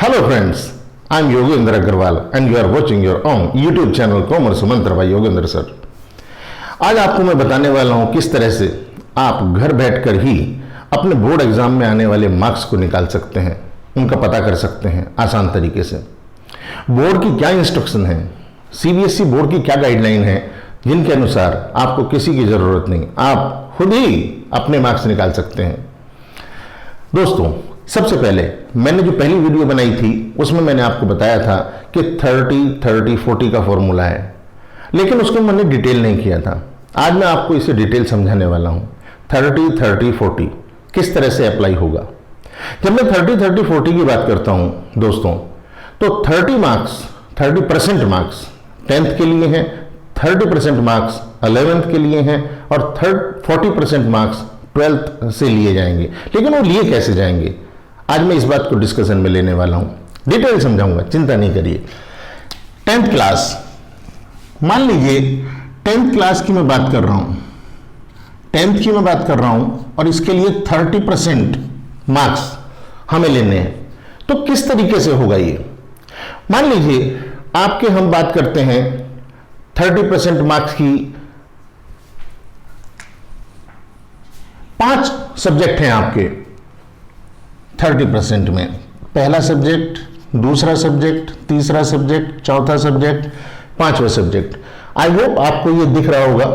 Hello friends, I am Yogendra Agarwal and you are watching your own YouTube channel Commerce Mantra by Yogendra sir. आज आपको मैं बताने वाला हूं किस तरह से आप घर बैठकर ही अपने बोर्ड एग्जाम में आने वाले मार्क्स को निकाल सकते हैं, उनका पता कर सकते हैं आसान तरीके से। बोर्ड की क्या इंस्ट्रक्शन है, सीबीएसई बोर्ड की क्या गाइडलाइन है, जिनके अनुसार आपको किसी की जरूरत नहीं, आप खुद ही अपने मार्क्स निकाल सकते हैं। दोस्तों, सबसे पहले मैंने जो पहली वीडियो बनाई थी उसमें मैंने आपको बताया था कि 30-30-40 का फॉर्मूला है, लेकिन उसको मैंने डिटेल नहीं किया था। आज मैं आपको इसे डिटेल समझाने वाला हूं। 30-30-40 किस तरह से अप्लाई होगा। जब मैं 30-30-40 की बात करता हूं दोस्तों, तो 30% मार्क्स 10th के लिए हैं, 30% मार्क्स 11th के लिए हैं और 40% मार्क्स 12th से लिए जाएंगे। लेकिन वो लिए कैसे जाएंगे, आज मैं इस बात को डिस्कशन में लेने वाला हूं, डिटेल समझाऊंगा, चिंता नहीं करिए। 10th क्लास, मान लीजिए 10th क्लास की मैं बात कर रहा हूं, 10th की मैं बात कर रहा हूं और इसके लिए 30% मार्क्स हमें लेने हैं। तो किस तरीके से होगा ये, मान लीजिए आपके हम बात करते हैं 30% मार्क्स की, 5 सब्जेक्ट हैं आपके 30% में। पहला सब्जेक्ट, दूसरा सब्जेक्ट, तीसरा सब्जेक्ट, चौथा सब्जेक्ट, 5वां सब्जेक्ट। आई होप आपको ये दिख रहा होगा।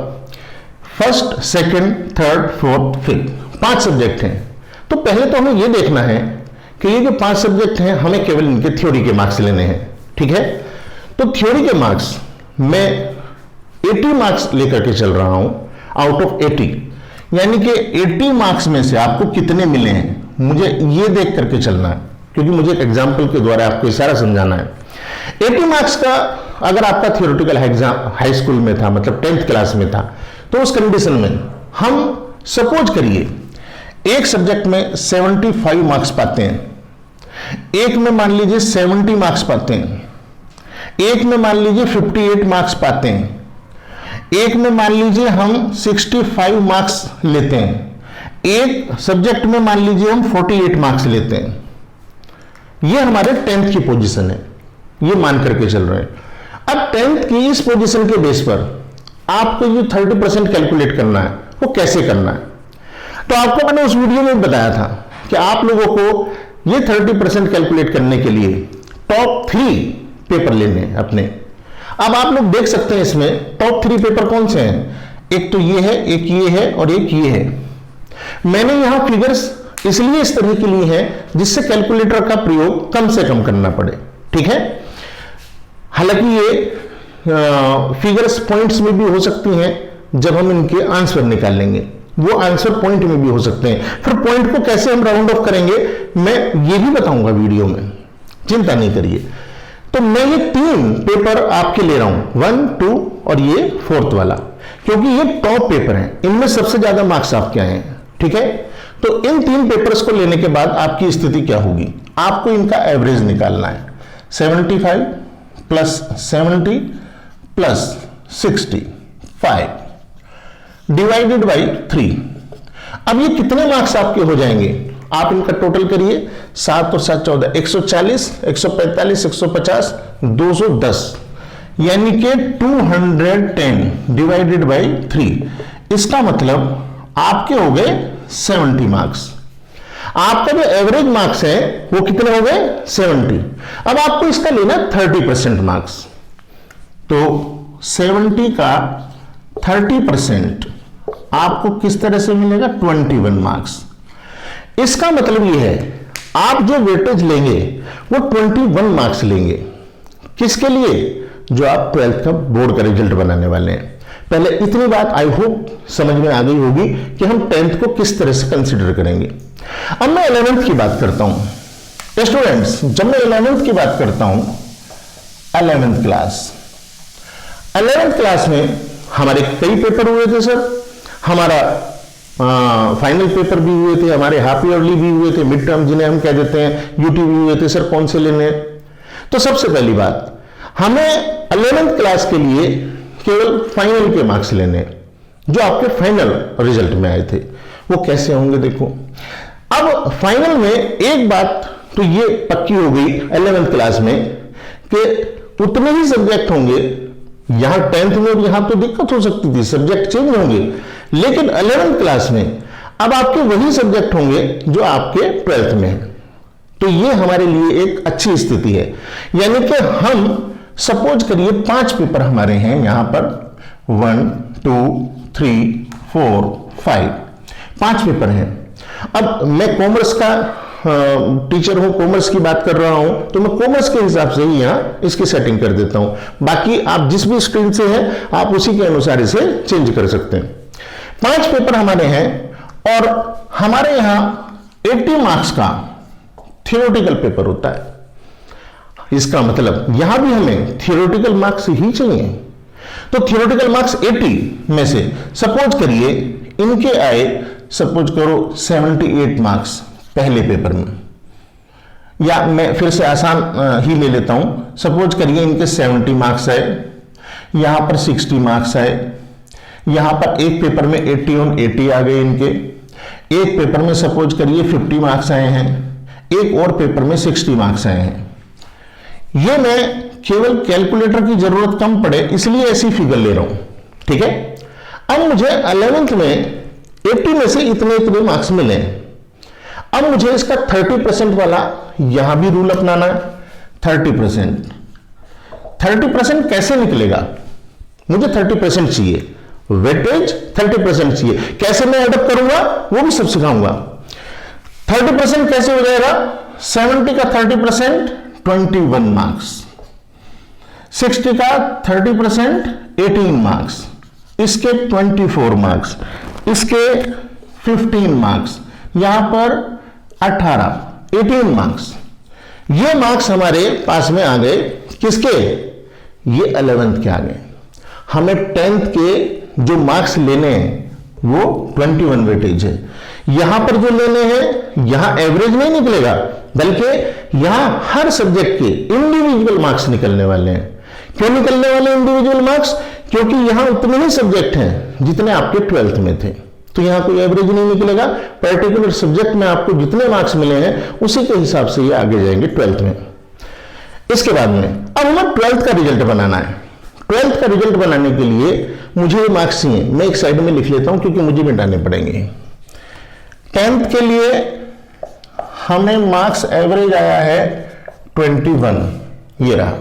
First, second, third, fourth, fifth, 5 subject हैं। तो पहले तो हमें ये देखना है कि ये जो 5 सब्जेक्ट हैं हमें केवल इनके थ्योरी के मार्क्स लेने हैं, ठीक है। तो थ्योरी के मार्क्स मैं 80 मार्क्स लेकर के चल रहा हूं आउट ऑफ 80, यानी कि 80 मार्क्स में से आपको कितने मिले हैं मुझे ये देख करके चलना है, क्योंकि मुझे एक एग्जाम्पल के द्वारा आपको इशारा समझाना है। 80 मार्क्स का अगर आपका थियोरेटिकल एग्जाम हाई स्कूल में था, मतलब 10th क्लास में था, तो उस कंडीशन में हम सपोज करिए एक सब्जेक्ट में 75 मार्क्स पाते हैं, एक में मान लीजिए 70 मार्क्स पाते हैं, एक में मान लीजिए 58 मार्क्स पाते हैं, एक में मान लीजिए हम 65 मार्क्स लेते हैं, एक सब्जेक्ट में मान लीजिए हम 48 मार्क्स लेते हैं। ये हमारे 10th की पोजीशन है, ये मान करके चल रहे हैं। अब 10th की इस पोजीशन के बेस पर आपको जो 30% कैलकुलेट करना है वो कैसे करना है, तो आपको मैंने उस वीडियो में बताया था कि आप लोगों को ये 30% कैलकुलेट करने के लिए टॉप 3 पेपर लेने हैं अपने। अब आप लोग देख सकते हैं इसमें टॉप 3 पेपर कौन से हैं, एक तो ये है, एक ये है और एक ये है। मैंने यहां फिगर्स इसलिए इस तरह के लिए हैं जिससे कैलकुलेटर का प्रयोग कम से कम करना पड़े, ठीक है। हालांकि ये फिगर्स पॉइंट्स में भी हो सकती हैं, जब हम इनके आंसर निकालेंगे वो आंसर पॉइंट में भी हो सकते हैं। फिर पॉइंट को कैसे हम राउंड ऑफ करेंगे मैं ये भी बताऊंगा वीडियो में, चिंता नहीं करिए। तो मैं ये 3 पेपर आपके ले रहा हूं, 1, 2 और ये 4th वाला, क्योंकि ये टॉप पेपर हैं, इनमें सबसे ज्यादा मार्क्स आपके आए हैं, ठीक है। तो इन 3 पेपर्स को लेने के बाद आपकी स्थिति क्या होगी, आपको इनका एवरेज निकालना है। 75 प्लस 70 प्लस 65 डिवाइडेड बाई 3। अब ये कितने मार्क्स आपके हो जाएंगे, आप इनका टोटल करिए। 7 और 7 14, 140, 145, 150, 210, यानी कि 210 डिवाइडेड बाई 3। इसका मतलब आपके हो गए 70 मार्क्स। आपका जो एवरेज मार्क्स है वो कितने हो गए, 70। अब आपको इसका लेना 30% मार्क्स, तो 70 का 30% आपको किस तरह से मिलेगा, 21 मार्क्स। इसका मतलब ये है आप जो वेटेज लेंगे वो 21 मार्क्स लेंगे। किसके लिए, जो आप 12th का बोर्ड का रिजल्ट बनाने वाले हैं। पहले इतनी बात आई होप समझ में आ गई होगी कि हम 10th को किस तरह से कंसीडर करेंगे। अब मैं 11th की बात करता हूं स्टूडेंट्स। जब मैं 11th की बात करता हूं, 11th क्लास में हमारे कई पेपर हुए थे सर। हमारा फाइनल पेपर भी हुए थे, हमारे हाफ ईयरली भी हुए थे, मिड टर्म जिन्हें हम कह देते हैं, यूटी भी हुए थे। सर कौन से लेने, तो सबसे पहली बात हमें 11th क्लास के लिए केवल फाइनल के मार्क्स लेने, जो आपके फाइनल रिजल्ट में आए थे। वो कैसे होंगे देखो। अब फाइनल में एक बात तो ये पक्की हो गई 11th क्लास में कि उतने ही सब्जेक्ट होंगे। यहां 10th में यहां तो दिक्कत हो सकती थी, सब्जेक्ट चेंज होंगे, लेकिन 11th क्लास में अब आपके वही सब्जेक्ट होंगे जो आपके 12th में है। तो ये हमारे लिए एक अच्छी स्थिति है। यानी कि हम सपोज करिए 5 पेपर हमारे हैं यहां पर, 1 2 3 4 5, 5 पेपर हैं। अब मैं कॉमर्स का टीचर हूं, कॉमर्स की बात कर रहा हूं, तो मैं कॉमर्स के हिसाब से ही यहां इसकी सेटिंग कर देता हूं। बाकी आप जिस भी स्ट्रीम से हैं आप उसी के अनुसार इसे चेंज कर सकते हैं। 5 पेपर हमारे हैं और हमारे यहां 80 मार्क्स का थियोरेटिकल पेपर होता है। इसका मतलब यहां भी हमें थियोरेटिकल मार्क्स ही चाहिए। तो थियोरेटिकल मार्क्स 80 में से सपोज करिए इनके आए, सपोज करो 78 मार्क्स पहले पेपर में, या मैं फिर से आसान ही ले लेता हूं, सपोज करिए इनके 70 मार्क्स आए, यहां पर 60 मार्क्स आए, यहां पर एक पेपर में 80 और 80 आ गए इनके, एक पेपर में सपोज करिए 50 मार्क्स आए हैं, एक और पेपर में 60 मार्क्स आए हैं। ये मैं केवल कैलकुलेटर की जरूरत कम पड़े इसलिए ऐसी फिगर ले रहा हूं, ठीक है। अब मुझे 11th में 80 में से इतने इतने मार्क्स मिले। अब मुझे इसका 30% वाला यहां भी रूल अपनाना है। 30% 30% कैसे निकलेगा? मुझे 30% चाहिए, वेटेज 30% चाहिए। कैसे मैं एडअप करूंगा वो भी सब सिखाऊंगा। 30% कैसे हो जाएगा? 70 का 30% 21 मार्क्स, 60 का 30% 18 मार्क्स, इसके 24 मार्क्स, इसके 15 मार्क्स, यहां पर 18 मार्क्स। ये मार्क्स हमारे पास में आ गए किसके? ये 11th के आ गए। हमें 10th के जो मार्क्स लेने हैं वो 21 वेटेज है। यहां पर जो लेने हैं यहां एवरेज नहीं निकलेगा, बल्कि यहां हर सब्जेक्ट के इंडिविजुअल मार्क्स निकलने वाले हैं। क्यों निकलने वाले इंडिविजुअल मार्क्स? क्योंकि यहां उतने ही सब्जेक्ट हैं जितने आपके 12th में थे, तो यहां कोई एवरेज नहीं निकलेगा। पर्टिकुलर सब्जेक्ट में आपको जितने मार्क्स मिले हैं उसी के हिसाब से ये आगे जाएंगे 12th में। इसके बाद में अब हमें 12th का रिजल्ट बनाना है। 12th का रिजल्ट बनाने के लिए मुझे ये मार्क्स चाहिए, मैं एक साइड में लिख लेता हूं क्योंकि मुझे मिटाने पड़ेंगे। 10th के लिए हमें मार्क्स एवरेज आया है 21, ये रहा,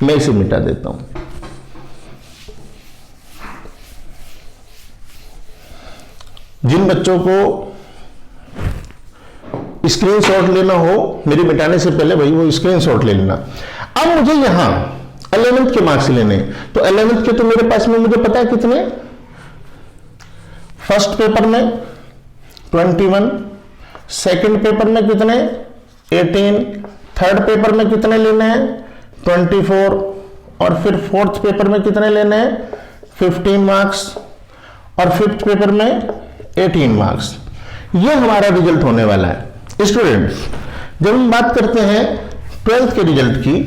मैं इसे मिटा देता हूं। जिन बच्चों को स्क्रीनशॉट लेना हो मेरे मिटाने से पहले भाई वो स्क्रीनशॉट ले लेना। अब मुझे यहां 11th के मार्क्स लेने, तो 11th के तो मेरे पास में मुझे पता है कितने। फर्स्ट पेपर में 21, सेकंड पेपर में कितने 18, थर्ड पेपर में कितने लेने हैं 24, और फिर फोर्थ पेपर में कितने लेने हैं 15 मार्क्स, और फिफ्थ पेपर में 18 मार्क्स। ये हमारा रिजल्ट होने वाला है। स्टूडेंट्स, जब हम बात करते हैं 12th के रिजल्ट की,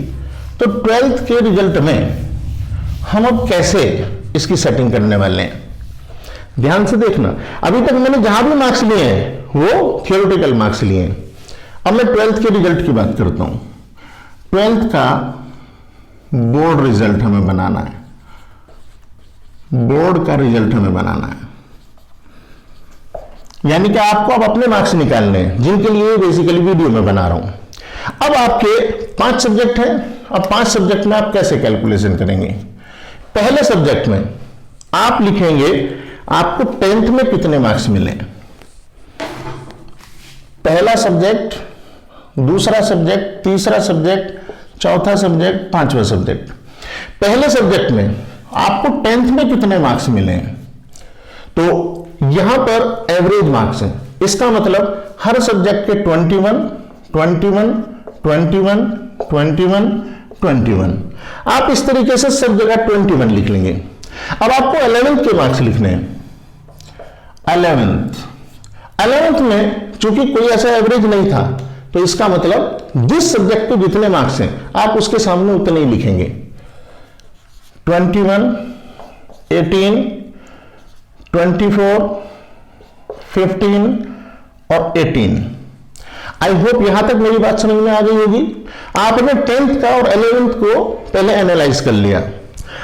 तो 12th के रिजल्ट में हम अब कैसे इसकी सेटिंग करने वाले हैं, ध्यान से देखना। अभी तक मैंने जहां भी मार्क्स लिए हैं वो थियोरेटिकल मार्क्स लिए हैं। अब मैं 12th के रिजल्ट की बात करता हूं। 12th का बोर्ड रिजल्ट हमें बनाना है, बोर्ड का रिजल्ट हमें बनाना है। यानी कि आपको अब अपने मार्क्स निकालने हैं, जिनके लिए बेसिकली वीडियो में बना रहा हूं। अब आपके 5 सब्जेक्ट हैं। अब 5 सब्जेक्ट में आप कैसे कैलकुलेशन करेंगे? पहले सब्जेक्ट में आप लिखेंगे आपको 10th में कितने मार्क्स मिले, पहला सब्जेक्ट, दूसरा सब्जेक्ट, तीसरा सब्जेक्ट, चौथा सब्जेक्ट, पांचवा सब्जेक्ट। पहले सब्जेक्ट में आपको 10th में कितने मार्क्स मिले हैं, तो यहां पर एवरेज मार्क्स है। इसका मतलब हर सब्जेक्ट के 21, 21, 21, 21, 21। आप इस तरीके से सब जगह 21 लिख लेंगे। अब आपको 11th के मार्क्स लिखने हैं। 11th में चूंकि कोई ऐसा एवरेज नहीं था, तो इसका मतलब जिस सब्जेक्ट पे जितने मार्क्स हैं आप उसके सामने उतने ही लिखेंगे। 21, 18, 24, 15 और 18। आई होप यहां तक मेरी बात समझ में आ गई होगी। आपने 10th का और 11th को पहले एनालाइज कर लिया।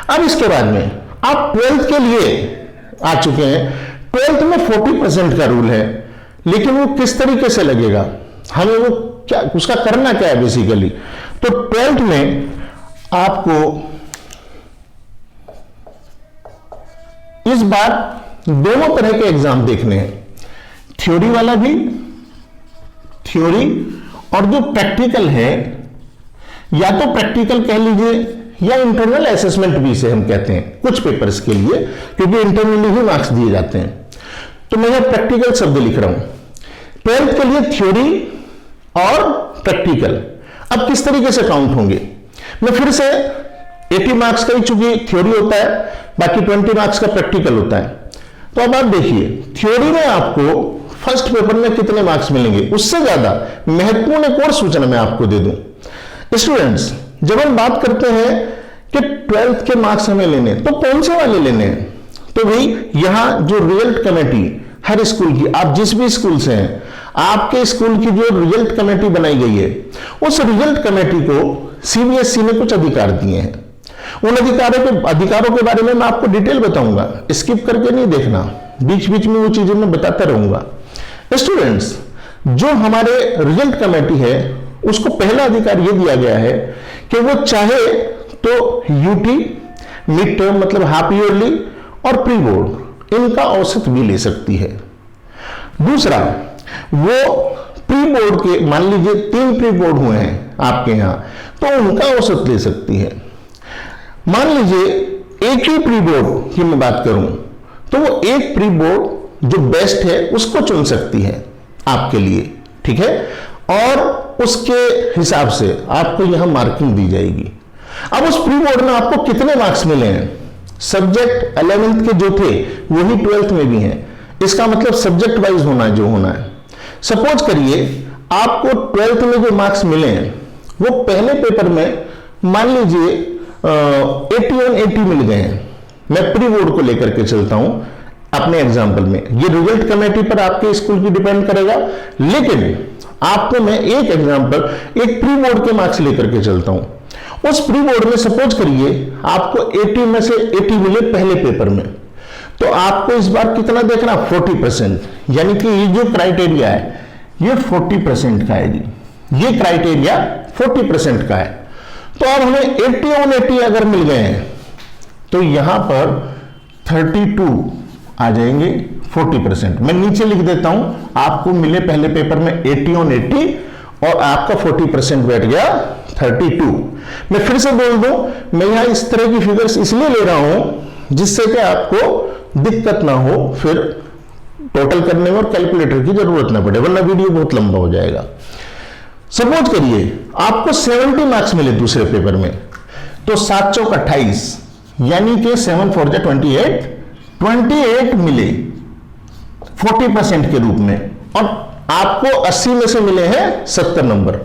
अब इसके बाद में आप 12th के लिए आ चुके हैं। 12th में 40% का रूल है, लेकिन वो किस तरीके से लगेगा, हमें वो क्या उसका करना क्या है बेसिकली। तो 12th में आपको इस बार दोनों तरह के एग्जाम देखने हैं, थ्योरी वाला भी, थ्योरी और जो प्रैक्टिकल है, या तो प्रैक्टिकल कह लीजिए या इंटरनल असेसमेंट भी से हम कहते हैं कुछ पेपर्स के लिए, क्योंकि इंटरनली ही मार्क्स दिए जाते हैं। तो मैं यह प्रैक्टिकल शब्द लिख रहा हूं। 12th के लिए थ्योरी और प्रैक्टिकल अब किस तरीके से काउंट होंगे, मैं फिर से 80 मार्क्स का ही चूंकि थ्योरी होता है, बाकी 20 मार्क्स का प्रैक्टिकल होता है। तो अब आप देखिए थ्योरी में आपको फर्स्ट पेपर में कितने मार्क्स मिलेंगे, उससे ज्यादा महत्वपूर्ण एक और सूचना मैं आपको दे दूं। स्टूडेंट्स, जब हम बात करते हैं कि 12th के मार्क्स हमें लेने, तो कौन से वाले लेने हैं, तो भाई यहां जो रिजल्ट कमेटी हर स्कूल की, आप जिस भी स्कूल से हैं, आपके स्कूल की जो रिजल्ट कमेटी बनाई गई है, उस रिजल्ट कमेटी को सीबीएसई ने कुछ अधिकार दिए हैं। उन अधिकारों के बारे में मैं आपको डिटेल बताऊंगा, स्किप करके नहीं देखना, बीच बीच में वो चीजें मैं बताता रहूंगा। स्टूडेंट्स, जो हमारे रिजल्ट कमेटी है उसको पहला अधिकार यह दिया गया है कि वो चाहे तो यूटी, मिड टर्म मतलब हाफ ईयरली और प्री बोर्ड, इनका औसत भी ले सकती है। दूसरा, वो प्री बोर्ड के, मान लीजिए 3 प्री बोर्ड हुए हैं आपके यहां, तो उनका औसत ले सकती है। मान लीजिए एक ही प्री बोर्ड की मैं बात करूं, तो वो एक प्री बोर्ड जो बेस्ट है उसको चुन सकती है आपके लिए, ठीक है, और उसके हिसाब से आपको यहां मार्किंग दी जाएगी। अब उस प्री बोर्ड में आपको कितने मार्क्स मिले हैं, सब्जेक्ट 11th के जो थे वही 12th में भी हैं, इसका मतलब सब्जेक्ट वाइज होना है जो होना है। सपोज करिए आपको 12th में जो मार्क्स मिले हैं वो पहले पेपर में मान लीजिए 81 मिल गए हैं। मैं प्री बोर्ड को लेकर के चलता हूं अपने एग्जाम्पल में, ये रिजल्ट कमेटी पर आपके स्कूल की डिपेंड करेगा, लेकिन आपको मैं एक एग्जाम्पल एक प्री बोर्ड के मार्क्स लेकर के चलता हूं। उस प्री बोर्ड में सपोज करिए आपको 80 में से 80 मिले पहले पेपर में, तो आपको इस बार कितना देखना, 40%, यानी कि ये जो क्राइटेरिया है ये 40% का है जी, ये क्राइटेरिया 40% का है। तो अब हमें 80 on 80 अगर मिल गए हैं तो यहां पर 32 आ जाएंगे 40%। मैं नीचे लिख देता हूं, आपको मिले पहले पेपर में 80 on 80 और आपका 40% बैठ गया 32। मैं फिर से बोल दूं, मैं यहां इस तरह की फिगर्स इसलिए ले रहा हूं जिससे कि आपको दिक्कत ना हो, फिर टोटल करने में और कैलकुलेटर की जरूरत ना पड़े, वरना वीडियो बहुत लंबा हो जाएगा। सपोज करिए आपको 70 मार्क्स मिले दूसरे पेपर में, तो 7 चौक 28, यानी कि 7 4 28 मिले 40% के रूप में, और आपको 80 में से मिले हैं 70 नंबर।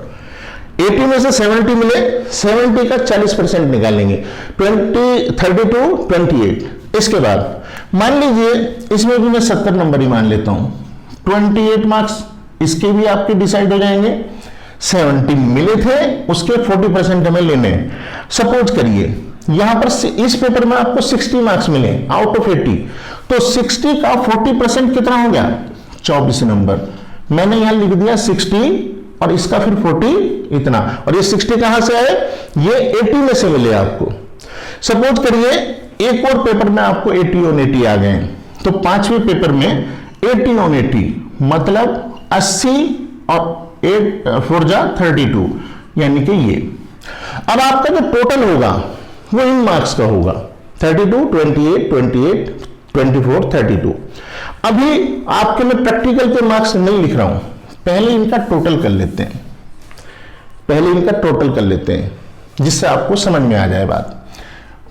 80 में से 70 मिले, 70 का 40% निकालेंगे, 32 28। इसके बाद मान लीजिए इसमें भी मैं 70 नंबर ही मान लेता हूं, 28 मार्क्स इसके भी आपके डिसाइड हो जाएंगे। 70 मिले थे, उसके 40% हमें लेने हैं। सपोज करिए यहां पर इस पेपर में आपको 60 मार्क्स मिले आउट ऑफ 80, तो 60 का 40% कितना हो गया, 24 नंबर। मैंने यहां लिख दिया 60 और इसका फिर 40 इतना, और ये 60 कहां से आए, ये 80 में से मिले आपको। सपोज करिए एक और पेपर में आपको 80 on 80 आ गए, तो 5वें पेपर में 80 on 80 मतलब 80 और 8 4 32, यानी कि ये। अब आपका जो टोटल होगा वो इन मार्क्स का होगा 32 28 28 24 32। अभी आपके मैं प्रैक्टिकल के मार्क्स नहीं लिख रहा हूं, पहले इनका टोटल कर लेते हैं, पहले इनका टोटल कर लेते हैं जिससे आपको समझ में आ जाए बात।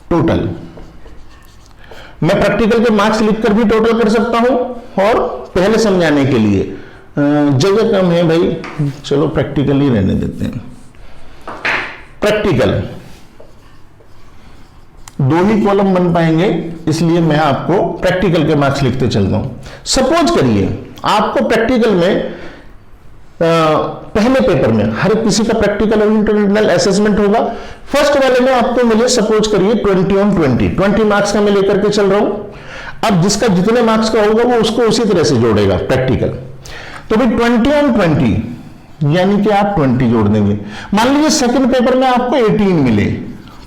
टोटल मैं प्रैक्टिकल के मार्क्स लिखकर भी टोटल कर सकता हूं, और पहले समझाने के लिए जगह कम है भाई, चलो प्रैक्टिकल ही रहने देते हैं। प्रैक्टिकल 2 ही कॉलम बन पाएंगे, इसलिए मैं आपको प्रैक्टिकल के मार्क्स लिखते चलता हूं। सपोज करिए आपको प्रैक्टिकल में पहले पेपर में हर किसी का प्रैक्टिकल और इंटरनल असेसमेंट होगा। फर्स्ट वाले में आपको मिले सपोज करिए 20 on 20 मार्क्स का मैं लेकर के चल रहा हूं। अब जिसका जितने मार्क्स का होगा वो उसको उसी तरह से जोड़ेगा प्रैक्टिकल। तो भाई 20 on 20 यानी कि आप 20 जोड़ देंगे। मान लीजिए सेकंड पेपर में आपको 18 मिले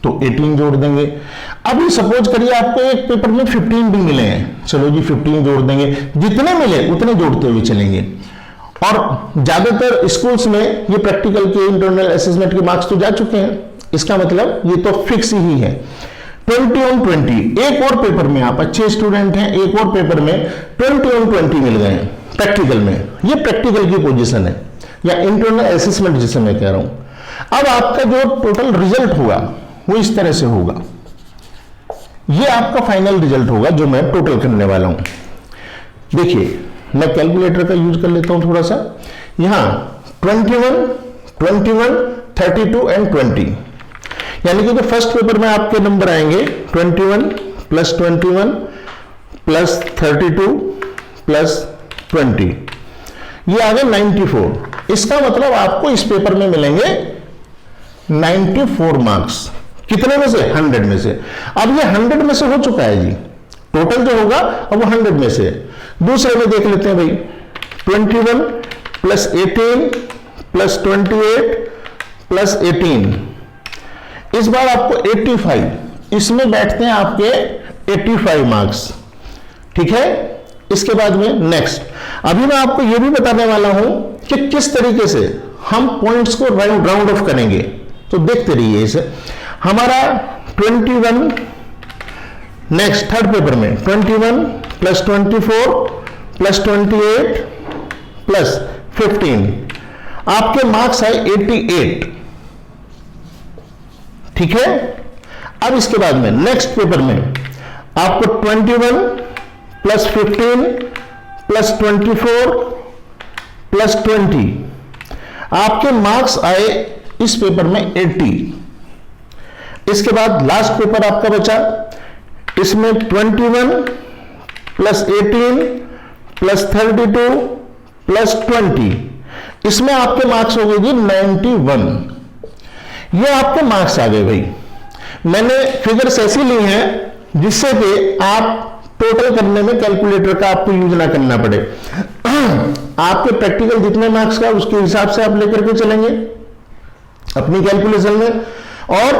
तो 18 जोड़ देंगे। अभी सपोज करिए आपको एक पेपर में 15 भी मिले हैं, चलो जी 15 जोड़ देंगे। जितने मिले उतने जोड़ते हुए चलेंगे। और ज्यादातर स्कूल्स में ये प्रैक्टिकल के इंटरनल असेसमेंट के मार्क्स तो जा चुके हैं, इसका मतलब ये तो फिक्स ही है। 20 on 20 एक और पेपर में आप अच्छे स्टूडेंट हैं, एक और पेपर में 20 on 20 मिल गए प्रैक्टिकल में। ये प्रैक्टिकल की पोजीशन है या इंटरनल असेसमेंट जिसे मैं कह रहा हूं। अब आपका जो टोटल रिजल्ट होगा वो इस तरह से होगा। ये आपका फाइनल रिजल्ट होगा जो मैं टोटल करने वाला हूं। देखिए मैं कैलकुलेटर का यूज कर लेता हूं थोड़ा सा। यहां 21, 21, 32 एंड 20 यानी कि जो फर्स्ट पेपर में आपके नंबर आएंगे 21 प्लस 21 प्लस 32 प्लस 20, ये आ गए 94। इसका मतलब आपको इस पेपर में मिलेंगे 94 मार्क्स। कितने में से? 100 में से। अब ये 100 में से हो चुका है जी, टोटल जो होगा अब वो 100 में से। दूसरे में देख लेते हैं भाई 21 प्लस 18 प्लस 28 प्लस 18, इस बार आपको 85, इसमें बैठते हैं आपके 85 मार्क्स। ठीक है, इसके बाद में नेक्स्ट अभी मैं आपको यह भी बताने वाला हूं कि किस तरीके से हम पॉइंट्स को राउंड ऑफ करेंगे। तो देखते रहिए इसे। हमारा 21 नेक्स्ट थर्ड पेपर में 21 प्लस 24 प्लस 28 प्लस 15, आपके मार्क्स आए 88। ठीक है, अब इसके बाद में नेक्स्ट पेपर में आपको 21 प्लस 15 प्लस 24 प्लस 20, आपके मार्क्स आए इस पेपर में 80। इसके बाद लास्ट पेपर आपका बचा, इसमें 21 प्लस 18 प्लस 32 प्लस 20, इसमें आपके मार्क्स हो गए जी 91। ये आपके मार्क्स आ गए भाई। मैंने फिगर्स ऐसी ली हैं जिससे कि आप टोटल करने में कैलकुलेटर का आपको यूज ना करना पड़े। आपके प्रैक्टिकल जितने मार्क्स का उसके हिसाब से आप लेकर के चलेंगे अपनी कैलकुलेशन में। और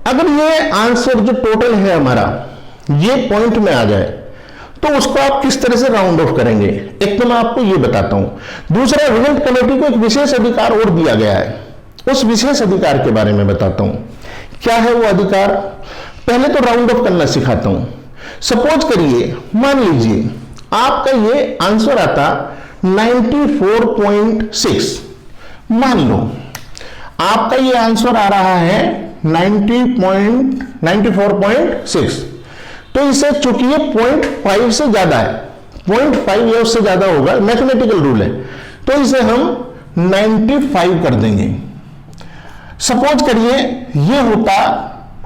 अगर ये आंसर जो टोटल है हमारा ये पॉइंट में आ जाए तो उसको आप किस तरह से राउंड ऑफ करेंगे, एक तो मैं आपको ये बताता हूं। दूसरा, रिजल्ट कमेटी को एक विशेष अधिकार और दिया गया है, उस विशेष अधिकार के बारे में बताता हूं। क्या है वो अधिकार? पहले तो राउंड ऑफ करना सिखाता हूं। सपोज करिए, मान लीजिए आपका ये आंसर आता 94.6, मान लो आपका ये आंसर आ रहा है 94.6, तो इसे चूंकि ये 0.5 से ज्यादा है, 0.5 या उससे ज्यादा होगा, मैथमेटिकल रूल है, तो इसे हम 95 कर देंगे। सपोज करिए ये होता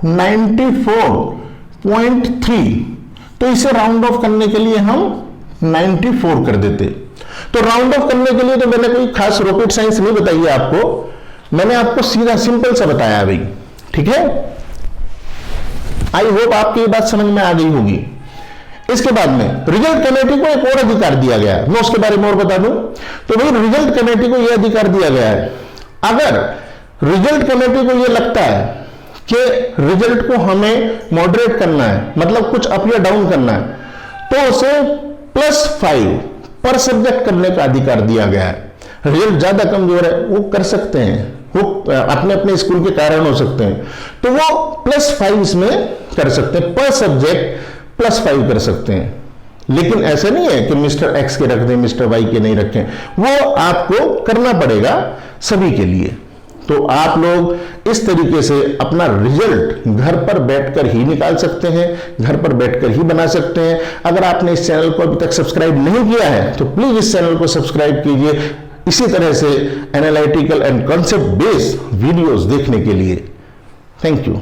94.3, तो इसे राउंड ऑफ करने के लिए हम 94 कर देते। तो राउंड ऑफ करने के लिए तो मैंने कोई खास रॉकेट साइंस नहीं बताई है आपको, मैंने आपको सीधा सिंपल सा बताया भाई। ठीक है, आई होप आपकी ये बात समझ में आ गई होगी। इसके बाद में रिजल्ट कमेटी को एक और अधिकार दिया गया है, मैं उसके बारे में और बता दूं। तो भाई रिजल्ट कमेटी को यह अधिकार दिया गया है, अगर रिजल्ट कमेटी को यह लगता है कि रिजल्ट को हमें मॉडरेट करना है, मतलब कुछ अप या डाउन करना है, तो उसे +5 पर सब्जेक्ट करने का अधिकार दिया गया है। रिजल्ट ज्यादा कमजोर है वो कर सकते हैं, वो अपने अपने स्कूल के कारण हो सकते हैं, तो वो +5 इसमें कर सकते हैं, पर सब्जेक्ट +5 कर सकते हैं। लेकिन ऐसा नहीं है कि मिस्टर एक्स के रख दें मिस्टर वाई के नहीं रखें, वो आपको करना पड़ेगा सभी के लिए। तो आप लोग इस तरीके से अपना रिजल्ट घर पर बैठकर ही निकाल सकते हैं, घर पर बैठकर ही बना सकते हैं। अगर आपने इस चैनल को अभी तक सब्सक्राइब नहीं किया है तो प्लीज इस चैनल को सब्सक्राइब कीजिए, इसी तरह से analytical and concept based videos देखने के लिए। Thank you.